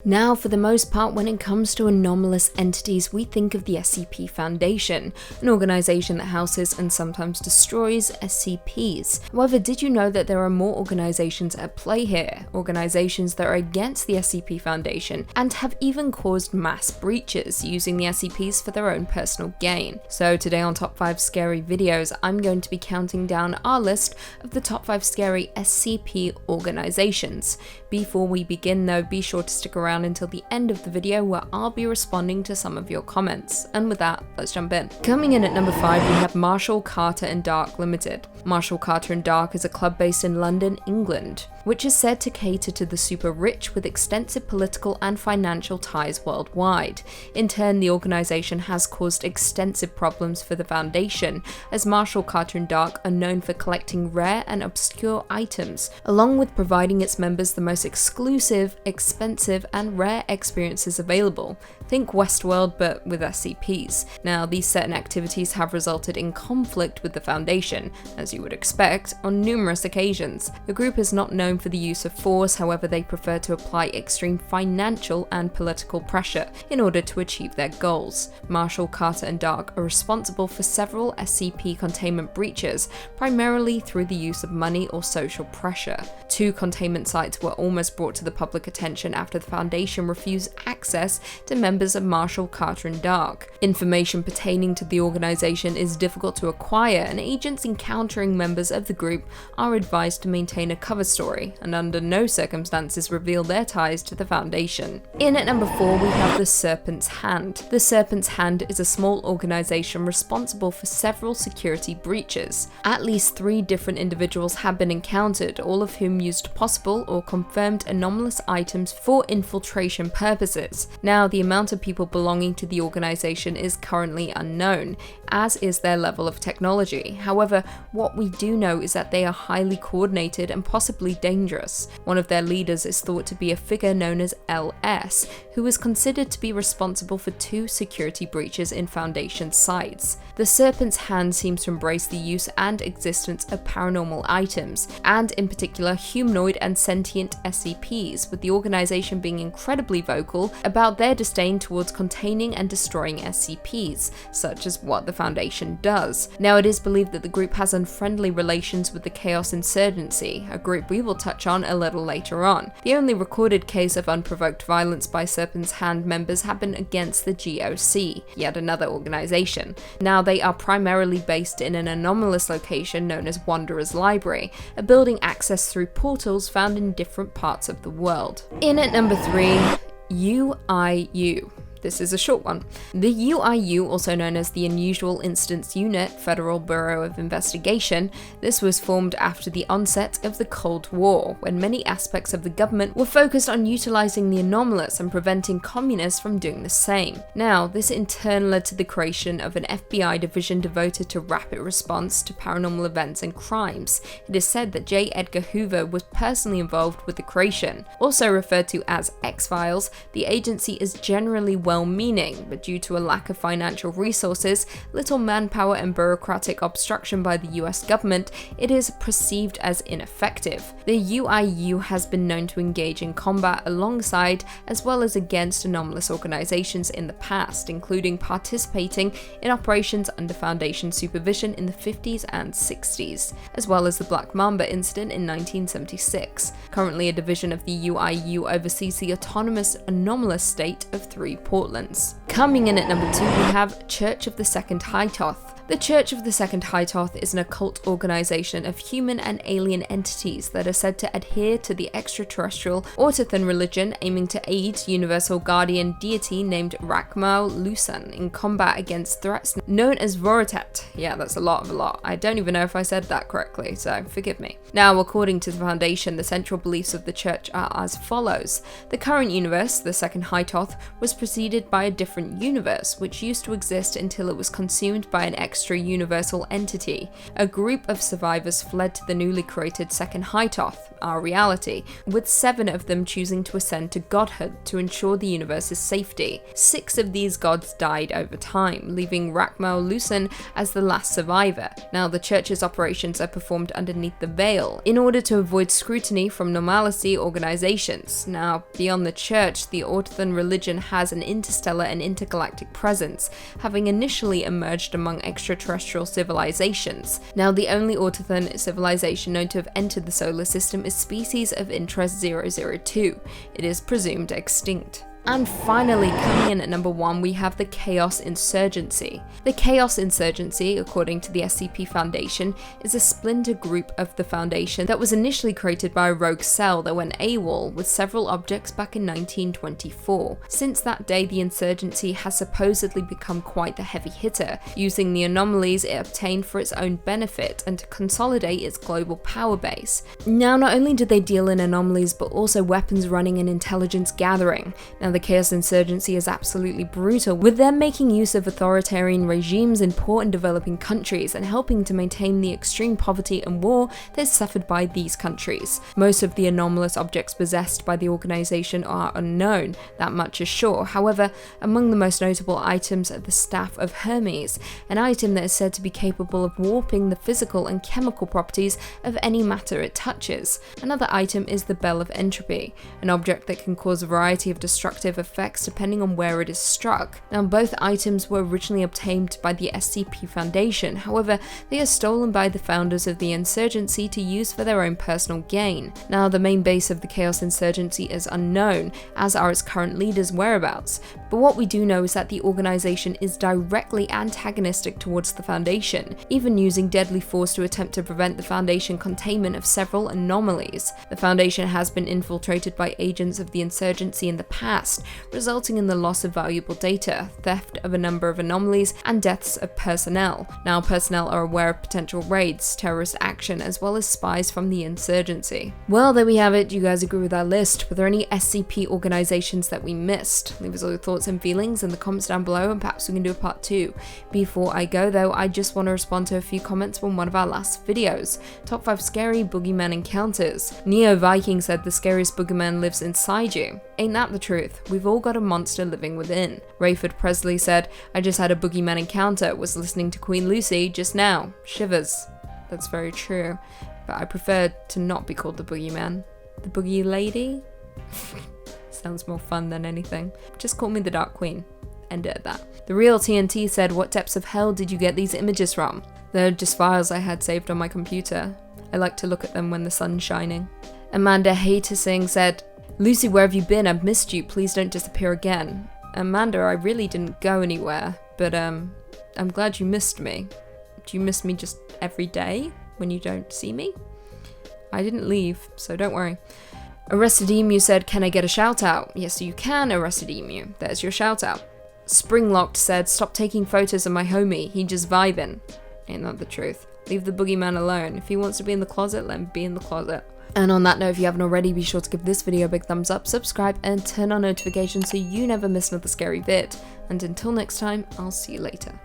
Now, for the most part, when it comes to anomalous entities, we think of the SCP Foundation, an organization that houses and sometimes destroys SCPs. However, did you know that there are more organizations at play here? Organizations that are against the SCP Foundation and have even caused mass breaches using the SCPs for their own personal gain. So today on Top 5 Scary Videos, I'm going to be counting down our list of the top 5 scary SCP organizations. Before we begin though, be sure to stick around until the end of the video where I'll be responding to some of your comments. And with that, let's jump in. Coming in at number 5, we have Marshall, Carter and Dark Limited. Marshall, Carter and Dark is a club based in London, England, which is said to cater to the super rich with extensive political and financial ties worldwide. In turn, the organization has caused extensive problems for the Foundation, as Marshall, Carter and Dark are known for collecting rare and obscure items, along with providing its members the most exclusive, expensive and rare experiences available. Think Westworld but with SCPs. Now, these certain activities have resulted in conflict with the Foundation, as you would expect, on numerous occasions. The group is not known for the use of force, however they prefer to apply extreme financial and political pressure in order to achieve their goals. Marshall, Carter and Dark are responsible for several SCP containment breaches, primarily through the use of money or social pressure. 2 containment sites were almost brought to the public attention after the Foundation refused access to members of Marshall, Carter and Dark. Information pertaining to the organization is difficult to acquire, and agents encountering members of the group are advised to maintain a cover story and under no circumstances reveal their ties to the Foundation. In at number 4, we have the Serpents Hand. The Serpents Hand is a small organization responsible for several security breaches. At least 3 different individuals have been encountered, all of whom used possible or confirmed anomalous items for infiltration purposes. Now, the amount of people belonging to the organization is currently unknown, as is their level of technology. However, what we do know is that they are highly coordinated and possibly dangerous. One of their leaders is thought to be a figure known as LS, who is considered to be responsible for 2 security breaches in Foundation sites. The Serpent's Hand seems to embrace the use and existence of paranormal items, and in particular humanoid and sentient SCPs, with the organization being incredibly vocal about their disdain towards containing and destroying SCPs, such as what the Foundation does. Now, it is believed that the group has unfriendly relations with the Chaos Insurgency, a group we will touch on a little later on. The only recorded case of unprovoked violence by Serpent's Hand members happened against the GOC, yet another organization. Now, they are primarily based in an anomalous location known as Wanderer's Library, a building accessed through portals found in different parts of the world. In at number 3, UIU. This is a short one. The UIU, also known as the Unusual Incidents Unit, Federal Bureau of Investigation, this was formed after the onset of the Cold War, when many aspects of the government were focused on utilizing the anomalous and preventing communists from doing the same. Now, this in turn led to the creation of an FBI division devoted to rapid response to paranormal events and crimes. It is said that J. Edgar Hoover was personally involved with the creation. Also referred to as X-Files, the agency is generally well-meaning, but due to a lack of financial resources, little manpower and bureaucratic obstruction by the US government, it is perceived as ineffective. The UIU has been known to engage in combat alongside as well as against anomalous organizations in the past, including participating in operations under Foundation supervision in the 50s and 60s, as well as the Black Mamba incident in 1976. Currently, a division of the UIU oversees the autonomous anomalous state of 3 Portlands. Coming in at number 2, we have Church of the Second Hightoth. The Church of the Second Hightoth is an occult organization of human and alien entities that are said to adhere to the extraterrestrial Autothon religion, aiming to aid universal guardian deity named Rakmau Lusan in combat against threats known as Voritet. Yeah, that's a lot. I don't even know if I said that correctly, so forgive me. Now, according to the Foundation, the central beliefs of the Church are as follows. The current universe, the Second Hightoth, was preceded by a different universe, which used to exist until it was consumed by an extra-universal entity. A group of survivors fled to the newly created second Hightoth, our reality, with 7 of them choosing to ascend to godhood to ensure the universe's safety. 6 of these gods died over time, leaving Rakmal Lucen as the last survivor. Now, the church's operations are performed underneath the veil, in order to avoid scrutiny from anomalous organizations. Now, beyond the church, the Orthothon religion has an interstellar and intergalactic presence, having initially emerged among extraterrestrial civilizations. Now, the only Orthothon civilization known to have entered the solar system is species of interest 002. It is presumed extinct. And finally, coming in at number 1, we have the Chaos Insurgency. The Chaos Insurgency, according to the SCP Foundation, is a splinter group of the Foundation that was initially created by a rogue cell that went AWOL with several objects back in 1924. Since that day, the Insurgency has supposedly become quite the heavy hitter, using the anomalies it obtained for its own benefit and to consolidate its global power base. Now, not only do they deal in anomalies, but also weapons running and intelligence gathering. Now, the Chaos Insurgency is absolutely brutal, with them making use of authoritarian regimes in poor and developing countries and helping to maintain the extreme poverty and war that is suffered by these countries. Most of the anomalous objects possessed by the organization are unknown, that much is sure. However, among the most notable items are the Staff of Hermes, an item that is said to be capable of warping the physical and chemical properties of any matter it touches. Another item is the Bell of Entropy, an object that can cause a variety of destructive effects depending on where it is struck. Now, both items were originally obtained by the SCP Foundation, however, they are stolen by the founders of the Insurgency to use for their own personal gain. Now, the main base of the Chaos Insurgency is unknown, as are its current leaders' whereabouts, but what we do know is that the organization is directly antagonistic towards the Foundation, even using deadly force to attempt to prevent the Foundation containment of several anomalies. The Foundation has been infiltrated by agents of the Insurgency in the past, resulting in the loss of valuable data, theft of a number of anomalies, and deaths of personnel. Now, personnel are aware of potential raids, terrorist action, as well as spies from the Insurgency. Well, there we have it. Do you guys agree with our list? Were there any SCP organizations that we missed? Leave us all your thoughts and feelings in the comments down below, and perhaps we can do a part 2. Before I go though, I just want to respond to a few comments from one of our last videos. Top 5 scary boogeyman encounters. Neo Viking said the scariest boogeyman lives inside you. Ain't that the truth? We've all got a monster living within. Rayford Presley said, I just had a boogeyman encounter, was listening to Queen Lucy just now. Shivers. That's very true, but I prefer to not be called the boogeyman. The boogie lady? Sounds more fun than anything. Just call me the Dark Queen. End it at that. The Real TNT said, what depths of hell did you get these images from? They're just files I had saved on my computer. I like to look at them when the sun's shining. Amanda Hatersing said, Lucy, where have you been? I've missed you. Please don't disappear again. Amanda, I really didn't go anywhere, but I'm glad you missed me. Do you miss me just every day when you don't see me? I didn't leave, so don't worry. Arrested Emu said, can I get a shout out? Yes, you can, Arrested Emu. There's your shout out. Springlocked said, stop taking photos of my homie. He just vibing. Ain't that the truth? Leave the boogeyman alone. If he wants to be in the closet, let him be in the closet. And on that note, if you haven't already, be sure to give this video a big thumbs up, subscribe, and turn on notifications so you never miss another scary vid. And until next time, I'll see you later.